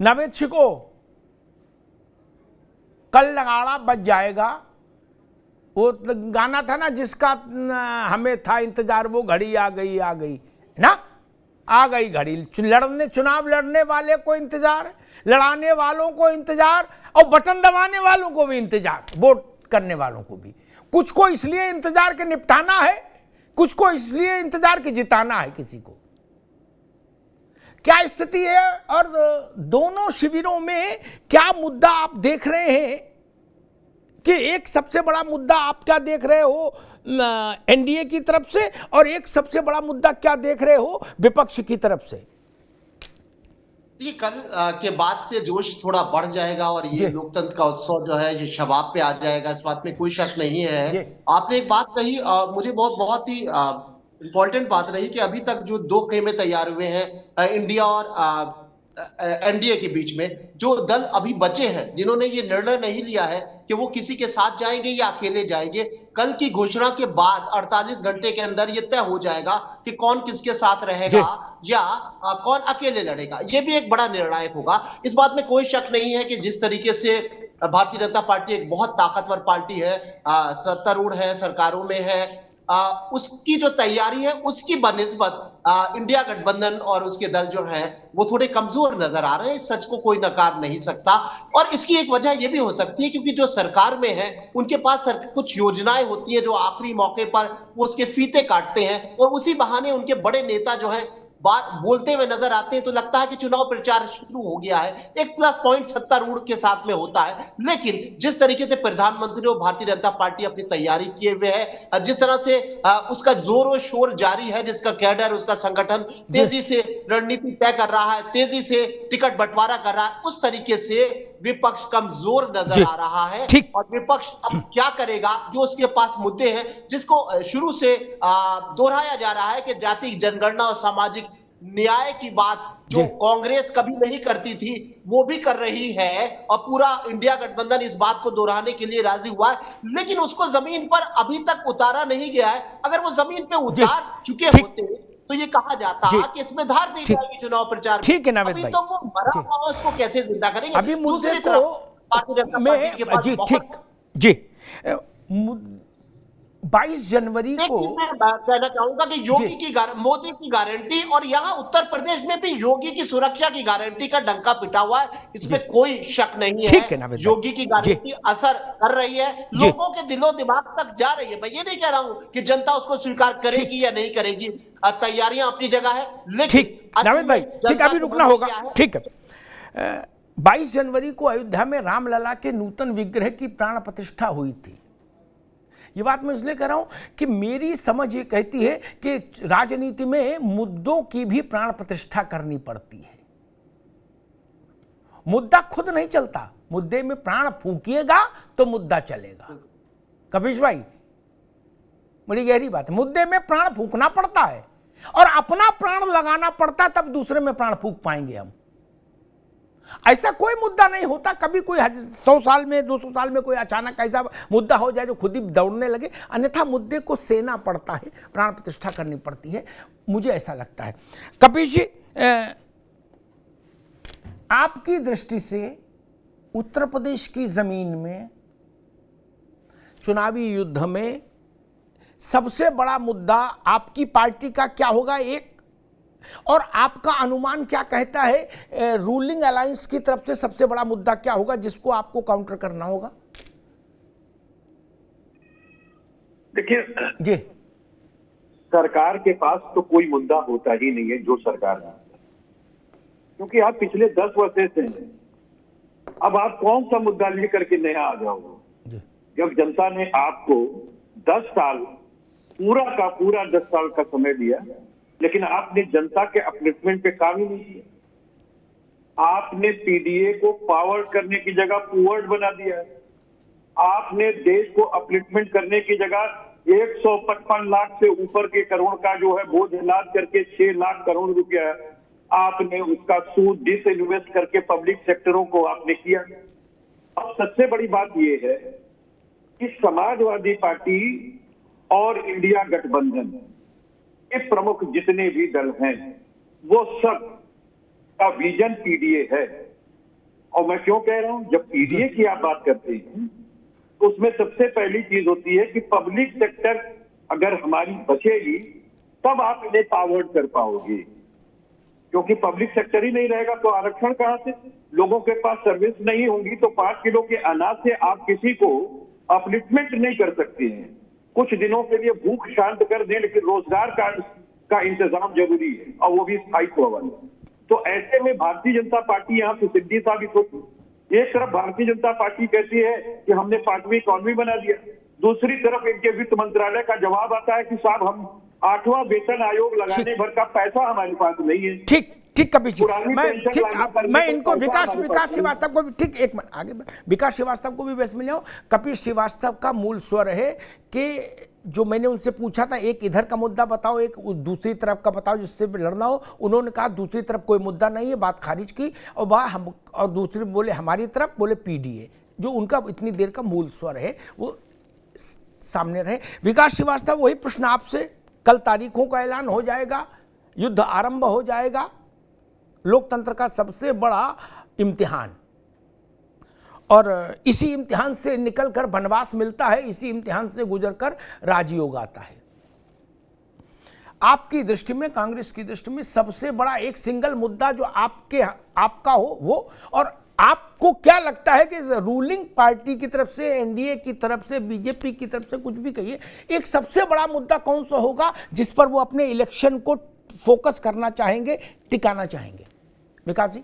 नवेद छिको, कल नगाड़ा बज जाएगा। वो गाना था ना जिसका हमें था इंतजार, वो घड़ी आ गई ना, आ गई घड़ी। चुनाव लड़ने वाले को इंतजार, लड़ाने वालों को इंतजार, और बटन दबाने वालों को भी इंतजार, वोट करने वालों को भी। कुछ को इसलिए इंतजार के निपटाना है, कुछ को इसलिए इंतजार के जिताना है किसी को। क्या स्थिति है और दोनों शिविरों में क्या मुद्दा आप देख रहे हैं कि एक सबसे बड़ा मुद्दा आप क्या देख रहे हो एनडीए की तरफ से, और एक सबसे बड़ा मुद्दा क्या देख रहे हो विपक्ष की तरफ से? ये कल के बाद से जोश थोड़ा बढ़ जाएगा और ये लोकतंत्र का उत्सव जो है ये शबाब पे आ जाएगा, इस बात में कोई शक नहीं है। आपने एक बात कही, मुझे बहुत ही इंपॉर्टेंट बात रही कि अभी तक जो दो खेमे तैयार हुए हैं इंडिया और एनडीए के बीच में, जो दल अभी बचे हैं जिन्होंने ये निर्णय नहीं लिया है कि वो किसी के साथ जाएंगे या अकेले जाएंगे, कल की घोषणा के बाद 48 घंटे के अंदर ये तय हो जाएगा कि कौन किसके साथ रहेगा या कौन अकेले लड़ेगा। ये भी एक बड़ा निर्णायक होगा। इस बात में कोई शक नहीं है कि जिस तरीके से भारतीय जनता पार्टी एक बहुत ताकतवर पार्टी है, सत्तारूढ़ है, सरकारों में है, उसकी जो तैयारी है उसकी बनिस्बत इंडिया गठबंधन और उसके दल जो हैं वो थोड़े कमजोर नजर आ रहे हैं। इस सच को कोई नकार नहीं सकता। और इसकी एक वजह ये भी हो सकती है क्योंकि जो सरकार में है उनके पास कुछ योजनाएं होती है जो आखिरी मौके पर वो उसके फीते काटते हैं, और उसी बहाने उनके बड़े नेता जो है बात बोलते हुए नजर आते हैं, तो लगता है कि चुनाव प्रचार शुरू हो गया है। एक प्लस पॉइंट सत्तारूढ़ के साथ में होता है। लेकिन जिस तरीके से प्रधानमंत्री और भारतीय जनता पार्टी अपनी तैयारी किए हुए है, जिस तरह से उसका जोरों शोर जारी है, जिसका कैडर, उसका संगठन तेजी से रणनीति तय कर रहा है, तेजी से टिकट बंटवारा कर रहा है, उस तरीके से विपक्ष कमजोर नजर आ रहा है। और विपक्ष अब क्या करेगा? जो उसके पास मुद्दे हैं जिसको शुरू से दोहराया जा रहा है कि जाति जनगणना और सामाजिक न्याय की बात जो कांग्रेस कभी नहीं करती थी वो भी कर रही है, और पूरा इंडिया गठबंधन इस बात को दोहराने के लिए राजी हुआ है, लेकिन उसको जमीन पर अभी तक उतारा नहीं गया है। अगर वो जमीन पे उतार चुके होते तो ये कहा जाता कि इसमें धार दी जाएगी चुनाव प्रचार। ठीक है नावेद भाई, तो वो मरा हुआ उसको कैसे जिंदा करेंगे? अभी मुद्दे को मैं जी ठीक जी 22 जनवरी को मैं कहना चाहूंगा कि योगी की मोदी की गारंटी, और यहाँ उत्तर प्रदेश में भी योगी की सुरक्षा की गारंटी का डंका पिटा हुआ है, इसमें कोई शक नहीं है। योगी की गारंटी असर कर रही है, लोगों के दिलो दिमाग तक जा रही है। मैं ये नहीं कह रहा हूं कि जनता उसको स्वीकार करेगी या नहीं करेगी, तैयारियां अपनी जगह है, लेकिन नावेद भाई ठीक, अभी रुकना होगा। ठीक है, 22 जनवरी को अयोध्या में रामलला के नूतन विग्रह की प्राण प्रतिष्ठा हुई थी। ये बात मैं इसलिए कह रहा हूं कि मेरी समझ ये कहती है कि राजनीति में मुद्दों की भी प्राण प्रतिष्ठा करनी पड़ती है। मुद्दा खुद नहीं चलता, मुद्दे में प्राण फूंकिएगा तो मुद्दा चलेगा। कपीश भाई, बड़ी गहरी बात है, मुद्दे में प्राण फूंकना पड़ता है और अपना प्राण लगाना पड़ता है, तब दूसरे में प्राण फूंक पाएंगे हम। ऐसा कोई मुद्दा नहीं होता कभी कोई 100 साल में 200 साल में कोई अचानक ऐसा मुद्दा हो जाए जो खुद ही दौड़ने लगे, अन्यथा मुद्दे को सेना पड़ता है, प्राण प्रतिष्ठा करनी पड़ती है, मुझे ऐसा लगता है। कपीश जी, आपकी दृष्टि से उत्तर प्रदेश की जमीन में चुनावी युद्ध में सबसे बड़ा मुद्दा आपकी पार्टी का क्या होगा, एक, और आपका अनुमान क्या कहता है रूलिंग अलायंस की तरफ से सबसे बड़ा मुद्दा क्या होगा जिसको आपको काउंटर करना होगा? देखिए जी, सरकार के पास तो कोई मुद्दा होता ही नहीं है जो सरकार है, क्योंकि आप पिछले 10 वर्ष से अब आप कौन सा मुद्दा लेकर के नया आ जाओगे? जब जनता ने आपको 10 साल पूरा का पूरा 10 साल का समय दिया, लेकिन आपने जनता के अपलिफ्टमेंट पे काम ही नहीं किया। आपने पीडीए को पावर करने की जगह पुअर्ड बना दिया है। आपने देश को अपलिफ्टमेंट करने की जगह 155 लाख से ऊपर के करोड़ का जो है बोझ लाद करके 6 लाख करोड़ रुपया आपने उसका सूद डिसइन्वेस्ट करके पब्लिक सेक्टरों को आपने किया। अब सबसे बड़ी बात यह है कि समाजवादी पार्टी और इंडिया गठबंधन के प्रमुख जितने भी दल हैं वो सब का विजन पीडीए है और मैं क्यों कह रहा हूं, जब पीडीए की आप बात करते हैं तो उसमें सबसे पहली चीज होती है कि पब्लिक सेक्टर अगर हमारी बचेगी तब आप इन्हें पावर्ड कर पाओगे, क्योंकि पब्लिक सेक्टर ही नहीं रहेगा तो आरक्षण कहां से? लोगों के पास सर्विस नहीं होंगी तो 5 किलो के अनाज से आप किसी को अपलिफ्टमेंट नहीं कर सकते हैं। कुछ दिनों के लिए भूख शांत कर दें, लेकिन रोजगार का इंतजाम जरूरी है और वो भी स्थायित्व वाला। तो ऐसे में भारतीय जनता पार्टी यहाँ पे सिद्धि साबित होती। एक तरफ भारतीय जनता पार्टी कहती है कि हमने 5वीं इकॉनमी बना दिया, दूसरी तरफ इनके वित्त मंत्रालय का जवाब आता है कि साहब हम 8वां वेतन आयोग लगाने भर का पैसा हमारे पास नहीं है। ठीक ठीक कपिल जी, मैं इनको विकास श्रीवास्तव को भी ठीक एक मिनट आगे विकास श्रीवास्तव को भी व्यस्त मिल जाऊं। कपिल श्रीवास्तव का मूल स्वर है कि जो मैंने उनसे पूछा था, एक इधर का मुद्दा बताओ, एक दूसरी तरफ का बताओ जिससे लड़ना हो। उन्होंने कहा दूसरी तरफ कोई मुद्दा नहीं है, बात खारिज की। और दूसरी बोले हमारी तरफ, बोले पीडीए, जो उनका इतनी देर का मूल स्वर है वो सामने रहे। विकास श्रीवास्तव, वही प्रश्न आपसे, कल तारीखों का ऐलान हो जाएगा, युद्ध आरंभ हो जाएगा, लोकतंत्र का सबसे बड़ा इम्तिहान, और इसी इम्तिहान से निकलकर वनवास मिलता है, इसी इम्तिहान से गुजरकर राजयोग आता है। आपकी दृष्टि में, कांग्रेस की दृष्टि में सबसे बड़ा एक सिंगल मुद्दा जो आपका हो वो, और आपको क्या लगता है कि रूलिंग पार्टी की तरफ से, एनडीए की तरफ से, बीजेपी की तरफ से, कुछ भी कहिए, एक सबसे बड़ा मुद्दा कौन सा होगा जिस पर वो अपने इलेक्शन को फोकस करना चाहेंगे, टिकाना चाहेंगे? विकास जी।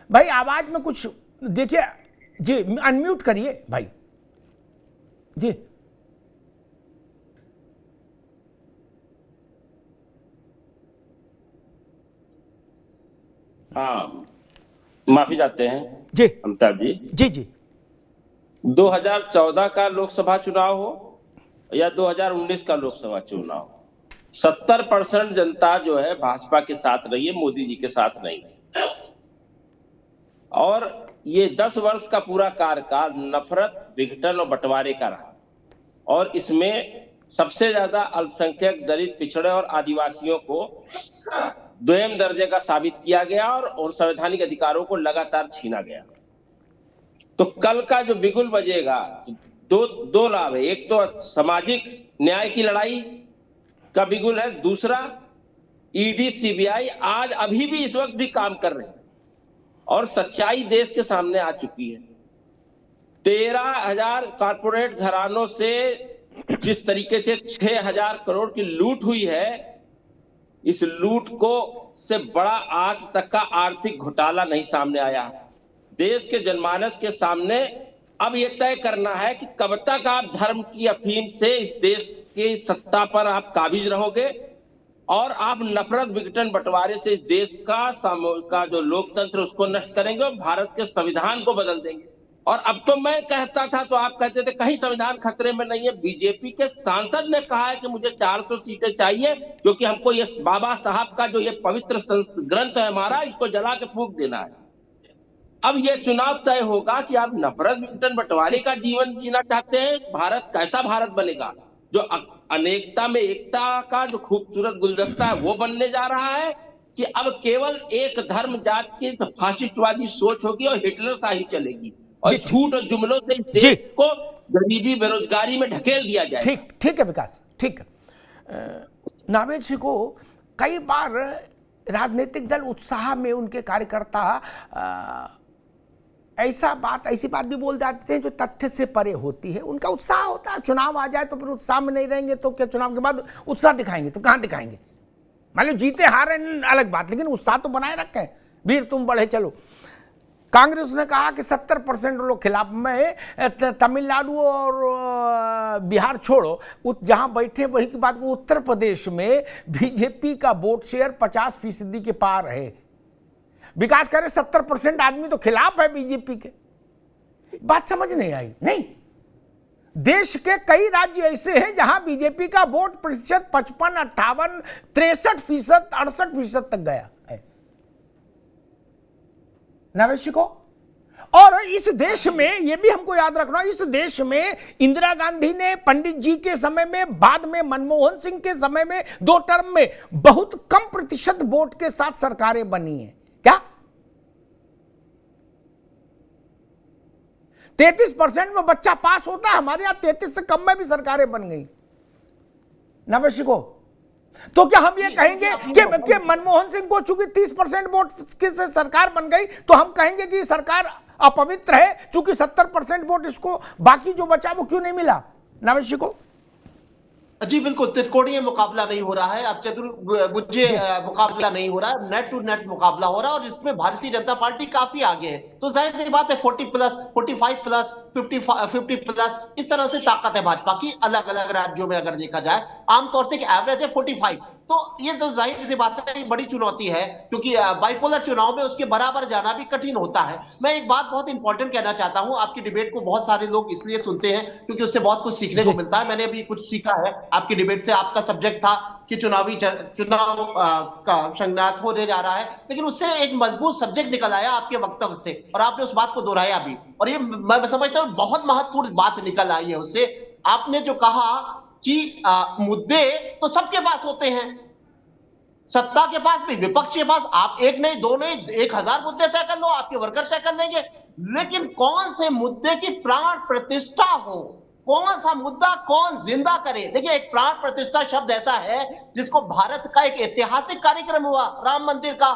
भाई आवाज में कुछ देखिए जी, अनम्यूट करिए भाई जी। हाँ, माफी चाहते हैं जी अमिताभ जी। जी जी 2014 का लोकसभा चुनाव हो या 2019 का लोकसभा चुनाव, 70% जनता जो है भाजपा के साथ रही है, मोदी जी के साथ नहीं। और ये 10 वर्ष का पूरा कार्यकाल नफरत, विघटन और बंटवारे का रहा, और इसमें सबसे ज्यादा अल्पसंख्यक, दलित, पिछड़े और आदिवासियों को द्वितीय दर्जे का साबित किया गया और संवैधानिक अधिकारों को लगातार छीना गया। तो कल का जो बिगुल बजेगा, दो लाभ है। एक तो सामाजिक न्याय की लड़ाई का बिगुल है, दूसरा ईडी, सीबीआई आज अभी भी इस वक्त भी काम कर रहे हैं और सच्चाई देश के सामने आ चुकी है। 13,000 कॉर्पोरेट घरानों से जिस तरीके से 6,000 करोड़ की लूट हुई है, इस लूट को से बड़ा आज तक का आर्थिक घोटाला नहीं सामने आया। देश के जनमानस के सामने अब यह तय करना है कि कब तक आप धर्म की अफीम से इस देश की सत्ता पर आप काबिज रहोगे और आप नफरत, विघटन, बंटवारे से इस देश का जो लोकतंत्र उसको नष्ट करेंगे और भारत के संविधान को बदल देंगे। और अब तो मैं कहता था तो आप कहते थे कहीं संविधान खतरे में नहीं है। बीजेपी के सांसद ने कहा है कि मुझे 400 सीटें चाहिए क्योंकि हमको ये बाबा साहब का जो ये पवित्र ग्रंथ है हमारा, इसको जला के फूंक देना है। अब ये चुनाव तय होगा कि आप नफरत, विघटन, बंटवारे का जीवन जीना चाहते हैं। भारत कैसा भारत बनेगा? जो अनेकता में एकता का जो खूबसूरत गुलदस्ता है वो बनने जा रहा है कि अब केवल एक धर्म, जात की फाशिस्टवादी सोच होगी और हिटलर शाही चलेगी और झूठ और जुमलों से इस देश को गरीबी, बेरोजगारी में ढकेल दिया जाए। ठीक है विकास, ठीक है। नावेद जी को कई बार राजनीतिक दल उत्साह में उनके कार्यकर्ता ऐसी बात भी बोल जाते हैं जो तथ्य से परे होती है। उनका उत्साह होता है, चुनाव आ जाए तो फिर उत्साह में नहीं रहेंगे तो क्या चुनाव के बाद उत्साह दिखाएंगे? तो कहां दिखाएंगे? मान लो जीते हारे अलग बात, लेकिन उत्साह तो बनाए रखें। वीर तुम बढ़े चलो। कांग्रेस ने कहा कि 70% लोग खिलाफ में, तमिलनाडु और बिहार छोड़ो, जहां बैठे वही की बात, उत्तर प्रदेश में बीजेपी का वोट शेयर 50% के पार है। विकास करे 70% आदमी तो खिलाफ है बीजेपी के। बात समझ नहीं आई? नहीं, देश के कई राज्य ऐसे हैं जहां बीजेपी का वोट प्रतिशत 55, 58, 63%, 68% तक गया है। नवेश को, और इस देश में ये भी हमको याद रखना, इस देश में इंदिरा गांधी ने, पंडित जी के समय में, बाद में मनमोहन सिंह के समय में 2 टर्म में बहुत कम प्रतिशत वोट के साथ सरकारें बनी हैं। क्या 33% में बच्चा पास होता है? हमारे यहां 33 से कम में भी सरकारें बन गई। नवशिको, तो क्या हम ये कहेंगे कि मनमोहन सिंह को चूंकि 30% वोट से सरकार बन गई तो हम कहेंगे कि सरकार अपवित्र है, चूंकि 70% वोट इसको बाकी जो बचा वो क्यों नहीं मिला? नवशिको जी बिल्कुल, त्रिकोणीय मुकाबला नहीं हो रहा है, अब चतुर्भुज मुकाबला नहीं हो रहा है, नेट टू नेट मुकाबला हो रहा है और इसमें भारतीय जनता पार्टी काफी आगे है। तो जाहिर सी बात है 40+, 45+, 50+ इस तरह से ताकत है भाजपा की अलग अलग राज्यों में। अगर देखा जाए आमतौर से एवरेज है 45, तो ये तो जाहिर सी बात है बड़ी चुनौती है, क्योंकि बाइपोलर चुनाव में उसके बराबर जाना भी कठिन होता है। मैं एक बात बहुत इंपॉर्टेंट कहना चाहता हूं, आपकी डिबेट को बहुत सारे लोग इसलिए सुनते हैं क्योंकि उससे बहुत कुछ सीखने को मिलता है। मैंने अभी कुछ सीखा है आपकी डिबेट से। आपका सब्जेक्ट था कि चुनाव का संघात होने जा रहा है, लेकिन उससे एक मजबूत सब्जेक्ट निकल आया आपके वक्तव्य से और आपने उस बात को दोहराया भी, और ये मैं समझता हूं बहुत महत्वपूर्ण बात निकल आई है उससे। आपने जो कहा कि मुद्दे तो सबके पास होते हैं, सत्ता के पास भी, विपक्ष के पास, आप एक नहीं, दो नहीं, 1000 मुद्दे तय कर लो, आपके वर्कर तय कर लेंगे, लेकिन कौन से मुद्दे की प्राण प्रतिष्ठा हो, कौन सा मुद्दा कौन जिंदा करे। देखिए, एक प्राण प्रतिष्ठा शब्द ऐसा है जिसको भारत का एक ऐतिहासिक कार्यक्रम हुआ राम मंदिर का,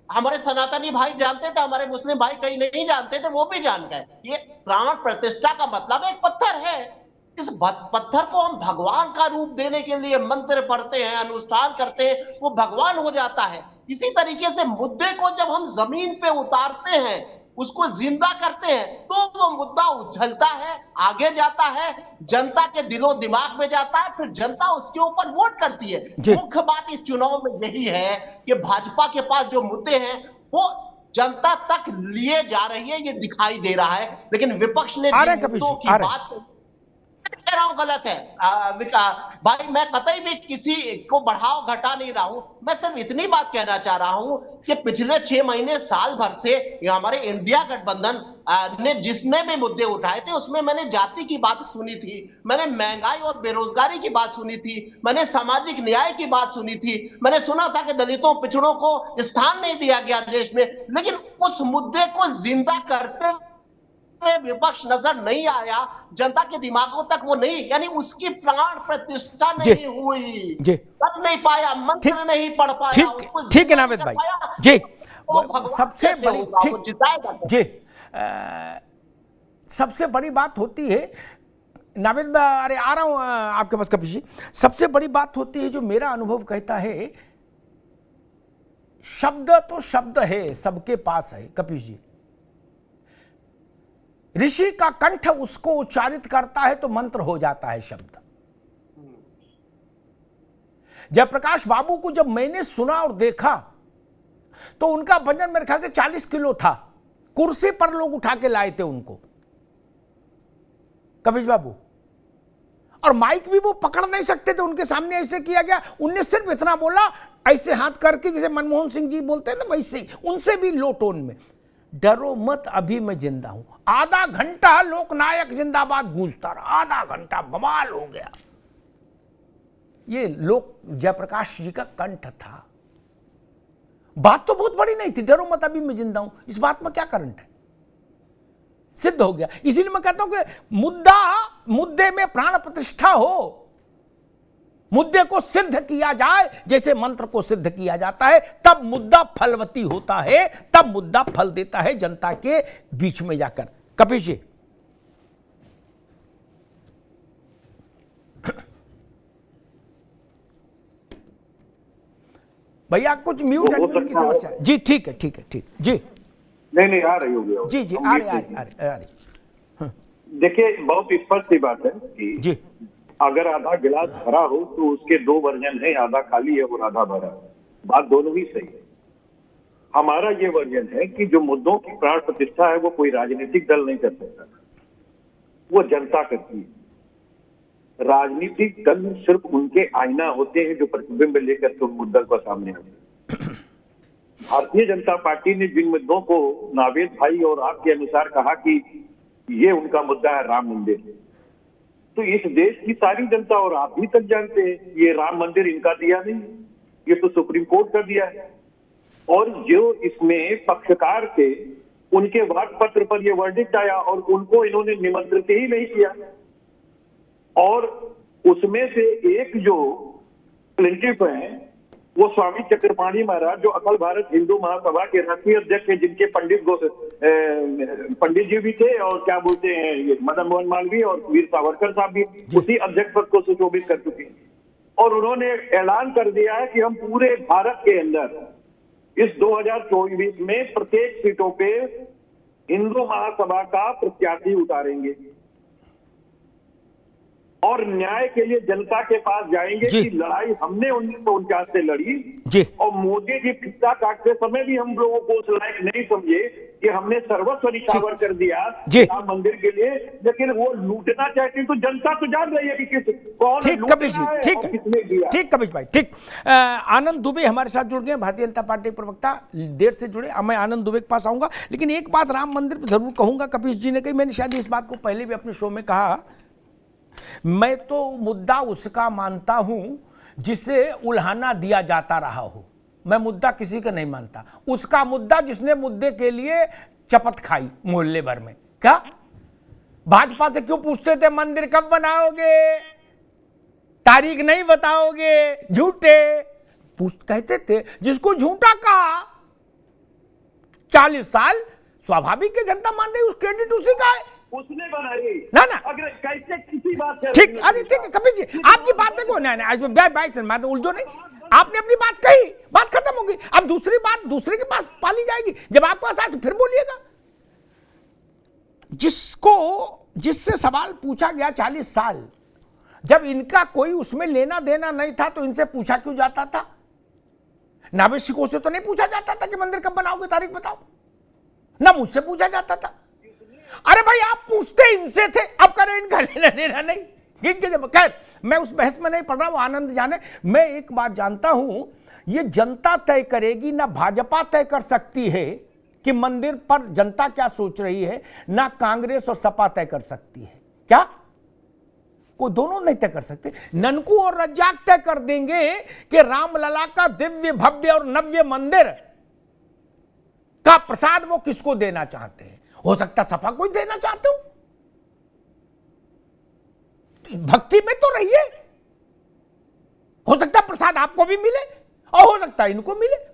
हमारे सनातनी भाई जानते थे, हमारे मुस्लिम भाई कहीं नहीं जानते थे, वो भी जान गए। ये प्राण प्रतिष्ठा का मतलब एक पत्थर है, इस पत्थर को हम भगवान का रूप देने के लिए मंत्र पढ़ते हैं, अनुष्ठान करते हैं, वो भगवान हो जाता है। इसी तरीके से मुद्दे को जब हम जमीन पे उतारते हैं, उसको जिंदा करते हैं, तो वो मुद्दा उछलता है, आगे जाता है, जनता के दिलो दिमाग में जाता है, फिर जनता उसके ऊपर वोट करती है। मुख्य बात इस चुनाव में यही है कि भाजपा के पास जो मुद्दे हैं वो जनता तक लिए जा रही है, ये दिखाई दे रहा है, लेकिन विपक्ष ने मुद्दों की बात कह रहा हूं गलत है भाई, मैं कतई भी किसी को बढ़ाव घटा नहीं रहा हूं, मैं सिर्फ इतनी बात कहना चाह रहा हूं कि पिछले 6 महीने साल भर से हमारे इंडिया गठबंधन ने जिसने भी मुद्दे उठाए थे उसमें मैंने जाति की बात सुनी थी, मैंने महंगाई और बेरोजगारी की बात सुनी थी, मैंने सामाजिक न्याय की बात सुनी थी, मैंने सुना था कि दलितों पिछड़ों को स्थान नहीं दिया गया देश में, लेकिन उस मुद्दे को जिंदा करते विपक्ष नजर नहीं आया, जनता के दिमागों तक वो नहीं, यानी उसकी प्राण प्रतिष्ठा नहीं हुई, कर नहीं पाया, मंत्र नहीं पढ़ पाया। ठीक है नावेद भाई जी, सबसे बड़ी जी सबसे बड़ी बात होती है नावेद, अरे आ रहा हूं आपके पास कपिश जी। सबसे बड़ी बात होती है जो मेरा अनुभव कहता है, शब्द तो शब्द है, सबके पास है कपिश जी। ऋषि का कंठ उसको उच्चारित करता है तो मंत्र हो जाता है शब्द। जयप्रकाश बाबू को जब मैंने सुना और देखा तो उनका वजन मेरे ख्याल से 40 किलो था, कुर्सी पर लोग उठा के लाए थे उनको, कपिश बाबू, और माइक भी वो पकड़ नहीं सकते थे, उनके सामने ऐसे किया गया, उनने सिर्फ इतना बोला ऐसे हाथ करके, जैसे मनमोहन सिंह जी बोलते हैं ना वैसे, उनसे भी लो टोन में, डरो मत अभी मैं जिंदा हूं। आधा घंटा लोकनायक जिंदाबाद गूंजता रहा, आधा घंटा बवाल हो गया। ये लोक जयप्रकाश जी का कंठ था। बात तो बहुत बड़ी नहीं थी, डरो मत अभी मैं जिंदा हूं, इस बात में क्या करंट है, सिद्ध हो गया। इसीलिए मैं कहता हूं कि मुद्दे में प्राण प्रतिष्ठा हो, मुद्दे को सिद्ध किया जाए जैसे मंत्र को सिद्ध किया जाता है, तब मुद्दा फलवती होता है, तब मुद्दा फल देता है जनता के बीच में जाकर। कपिश जी भैया कुछ म्यूट एडमिट की समस्या जी, ठीक है ठीक है ठीक जी, नहीं आ रही होगी जी जी, आ रही। देखिए, बहुत स्पष्ट सी बात है कि जी, अगर आधा गिलास भरा हो तो उसके 2 वर्जन है, आधा खाली है और आधा भरा। बात दोनों ही सही है। हमारा ये वर्जन है कि जो मुद्दों की प्राण प्रतिष्ठा है वो कोई राजनीतिक दल नहीं कर सकता, वो जनता करती है। राजनीतिक दल सिर्फ उनके आईना होते हैं जो प्रतिबिंब लेकर के उन मुद्दों को सामने आते हैं। भारतीय जनता पार्टी ने जिन मुद्दों को नावेद भाई और आपके अनुसार कहा कि ये उनका मुद्दा है राम मंदिर, तो इस देश की सारी जनता और आप भी तक जानते हैं ये राम मंदिर इनका दिया नहीं, ये तो सुप्रीम कोर्ट का दिया है। और जो इसमें पक्षकार थे उनके वाद पत्र पर यह वर्डिक्ट आया और उनको इन्होंने निमंत्रित ही नहीं किया। और उसमें से एक जो प्लेंटिफ है वो स्वामी चक्रपाणी महाराज, जो अखिल भारत हिंदू महासभा के राष्ट्रीय अध्यक्ष हैं, जिनके पंडित जी भी थे और क्या बोलते हैं ये मदन मोहन मालवीय और वीर सावरकर साहब भी उसी अध्यक्ष पद को सुशोभित कर चुके हैं। और उन्होंने ऐलान कर दिया है कि हम पूरे भारत के अंदर इस 2024 में प्रत्येक सीटों पे हिंदू महासभा का प्रत्याशी उतारेंगे और न्याय के लिए जनता के पास जाएंगे कि लड़ाई हमने 1949 से लड़ी और मोदी जी फिक्का काटते समय भी हम लोगों को उस लायक नहीं समझे कि हमने सर्वस्व निछावर कर दिया राम मंदिर के लिए, लेकिन वो लूटना चाहते तो जनता तो जान रही है कि कौन लूट रहा है और किसने दिया। ठीक कपिश भाई, ठीक। आनंद दुबे हमारे साथ जुड़ गए, भारतीय जनता पार्टी प्रवक्ता, देर से जुड़े। मैं आनंद दुबे के पास आऊंगा, लेकिन एक बात राम मंदिर पर जरूर कहूंगा। कपिश जी ने कही, मैंने शायद इस बात को पहले भी अपने शो में कहा, मैं तो मुद्दा उसका मानता हूं जिसे उल्हाना दिया जाता रहा हो। मैं मुद्दा किसी का नहीं मानता, उसका मुद्दा जिसने मुद्दे के लिए चपत खाई मोहल्ले भर में। क्या भाजपा से क्यों पूछते थे मंदिर कब बनाओगे, तारीख नहीं बताओगे, झूठे कहते थे। जिसको झूठा कहा 40 साल, स्वाभाविक है जनता मान रही, उस क्रेडिट उसी का है, उसने बनाई ना। अगर कैसे किसी बात से ठीक, अरे ठीक है कपिल जी, आपकी बात देखो, नहीं उलझो नहीं, आपने अपनी बात कही, बात खत्म हो गई। अब दूसरी बात दूसरे के पास पाली जाएगी, जब आपके पास आए तो फिर बोलिएगा। जिससे सवाल पूछा गया 40 साल, जब इनका कोई उसमें लेना देना नहीं था तो इनसे पूछा क्यों जाता था? नावेशिकों से तो नहीं पूछा जाता था कि मंदिर कब बनाओगे, तारीख बताओ, ना मुझसे पूछा जाता था। अरे भाई आप पूछते इनसे थे, अब करें इनका लेना देना नहीं। खैर मैं उस बहस में नहीं पढ़ रहा हूं, आनंद जाने। मैं एक बात जानता हूं, ये जनता तय करेगी, ना भाजपा तय कर सकती है कि मंदिर पर जनता क्या सोच रही है, ना कांग्रेस और सपा तय कर सकती है। क्या कोई दोनों नहीं तय कर सकते? ननकू और रज्जाक तय कर देंगे कि रामलला का दिव्य भव्य और नव्य मंदिर का प्रसाद वो किसको देना चाहते हैं। हो सकता सपा कोई देना चाहते हो, भक्ति में तो रहिए, हो सकता प्रसाद आपको भी मिले और हो सकता इनको मिले,